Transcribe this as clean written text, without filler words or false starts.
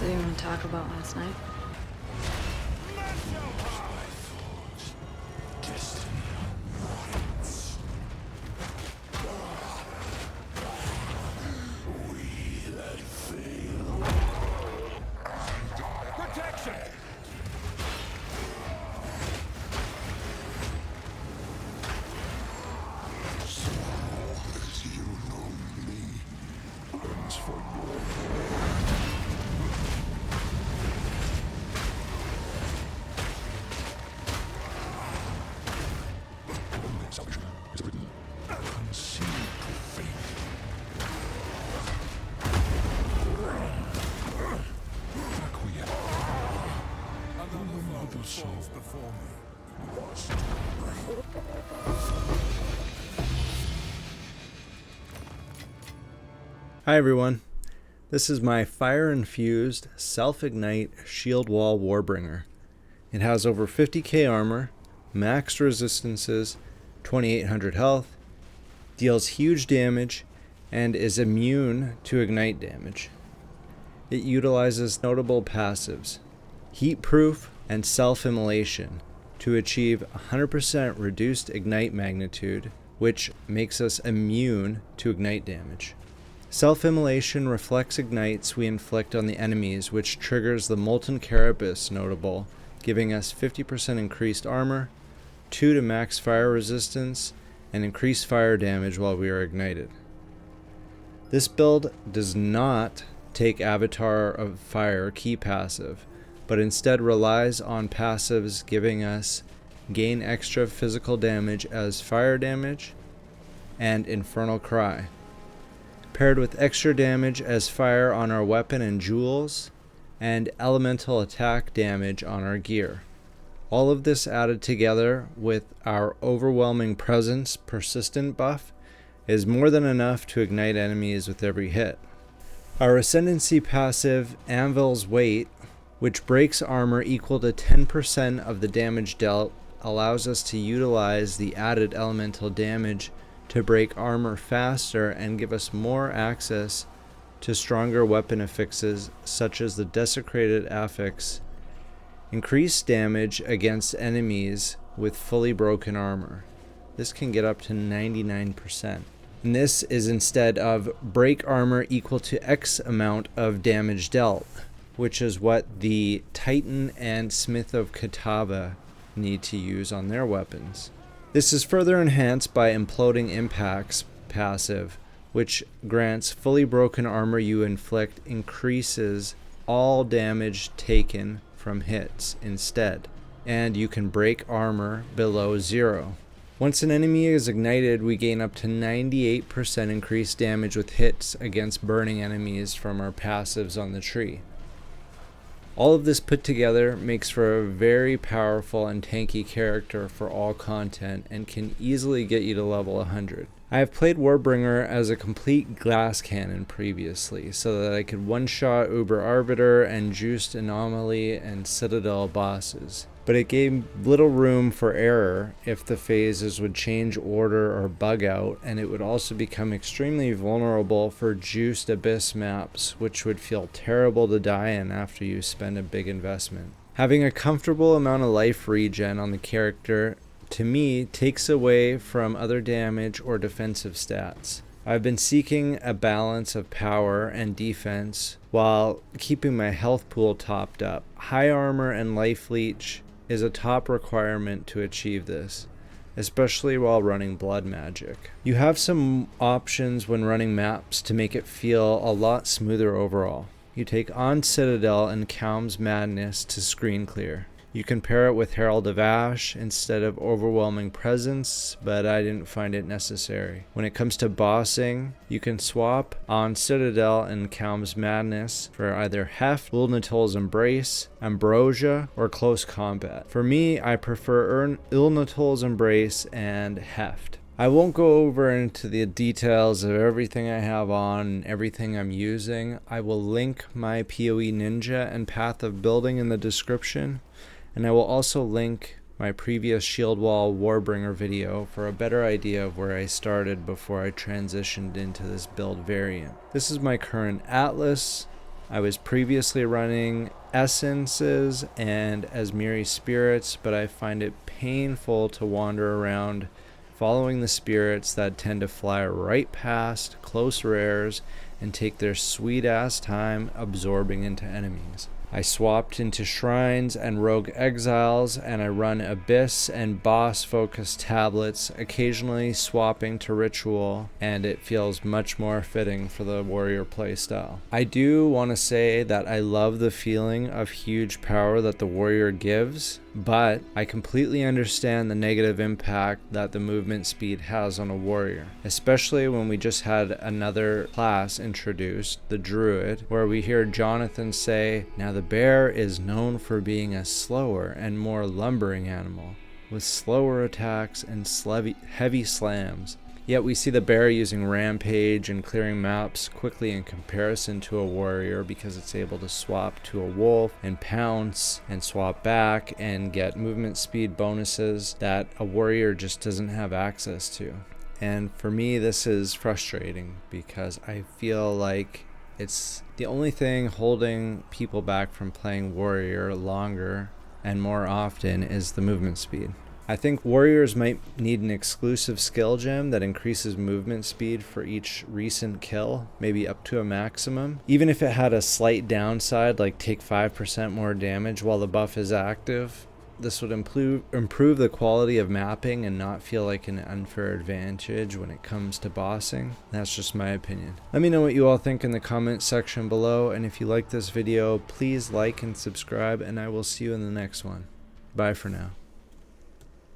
So you want to talk about last night? Hi everyone, this is my fire-infused self-ignite shield wall Warbringer. It has over 50k armor, max resistances, 2800 health, deals huge damage, and is immune to ignite damage. It utilizes notable passives, heat proof and self-immolation to achieve 100% reduced ignite magnitude, which makes us immune to ignite damage. Self-immolation reflects ignites we inflict on the enemies, which triggers the Molten Carapace notable, giving us 50% increased armor, 2 to max fire resistance, and increased fire damage while we are ignited. This build does not take Avatar of Fire key passive, but instead relies on passives giving us gain extra physical damage as fire damage and Infernal Cry, paired with extra damage as fire on our weapon and jewels, and elemental attack damage on our gear. All of this added together with our overwhelming presence persistent buff is more than enough to ignite enemies with every hit. Our Ascendancy passive Anvil's Weight, which breaks armor equal to 10% of the damage dealt, allows us to utilize the added elemental damage to break armor faster and give us more access to stronger weapon affixes such as the Desecrated Affix, increased damage against enemies with fully broken armor. This can get up to 99%. And this is instead of break armor equal to X amount of damage dealt, which is what the Titan and Smith of Katava need to use on their weapons. This is further enhanced by Imploding Impacts passive, which grants fully broken armor you inflict increases all damage taken from hits instead, and you can break armor below 0. Once an enemy is ignited, we gain up to 98% increased damage with hits against burning enemies from our passives on the tree. All of this put together makes for a very powerful and tanky character for all content and can easily get you to level 100. I have played Warbringer as a complete glass cannon previously so that I could one-shot Uber Arbiter and juiced Anomaly and Citadel bosses, but it gave little room for error if the phases would change order or bug out, and it would also become extremely vulnerable for juiced Abyss maps, which would feel terrible to die in after you spend a big investment. Having a comfortable amount of life regen on the character, to me, takes away from other damage or defensive stats. I've been seeking a balance of power and defense while keeping my health pool topped up. High armor and life leech is a top requirement to achieve this, especially while running blood magic. You have some options when running maps to make it feel a lot smoother overall. You take on Citadel and Calm's Madness to screen clear. You can pair it with Herald of Ash instead of Overwhelming Presence, but I didn't find it necessary. When it comes to bossing, you can swap on Citadel and Calm's Madness for either Heft, Ulnatul's Embrace, Ambrosia, or Close Combat. For me, I prefer Ulnatul's Embrace and Heft. I won't go over into the details of everything I have on and everything I'm using. I will link my PoE Ninja and Path of Building in the description, and I will also link my previous Shield Wall Warbringer video for a better idea of where I started before I transitioned into this build variant. This is my current Atlas, I was previously running essences and Asmiri spirits, but I find it painful to wander around following the spirits that tend to fly right past close rares and take their sweet ass time absorbing into enemies. I swapped into shrines and rogue exiles, and I run abyss and boss focused tablets, occasionally swapping to ritual, and it feels much more fitting for the warrior playstyle. I do want to say that I love the feeling of huge power that the warrior gives, but I completely understand the negative impact that the movement speed has on a warrior, especially when we just had another class introduced, the Druid, where we hear Jonathan say, "Now the bear is known for being a slower and more lumbering animal, with slower attacks and heavy slams." Yet we see the bear using rampage and clearing maps quickly in comparison to a warrior because it's able to swap to a wolf and pounce and swap back and get movement speed bonuses that a warrior just doesn't have access to. And for me, this is frustrating because I feel like it's the only thing holding people back from playing warrior longer and more often is the movement speed. I think warriors might need an exclusive skill gem that increases movement speed for each recent kill, maybe up to a maximum. Even if it had a slight downside, like take 5% more damage while the buff is active, this would improve the quality of mapping and not feel like an unfair advantage when it comes to bossing. That's just my opinion. Let me know what you all think in the comment section below, and if you like this video, please like and subscribe, and I will see you in the next one. Bye for now.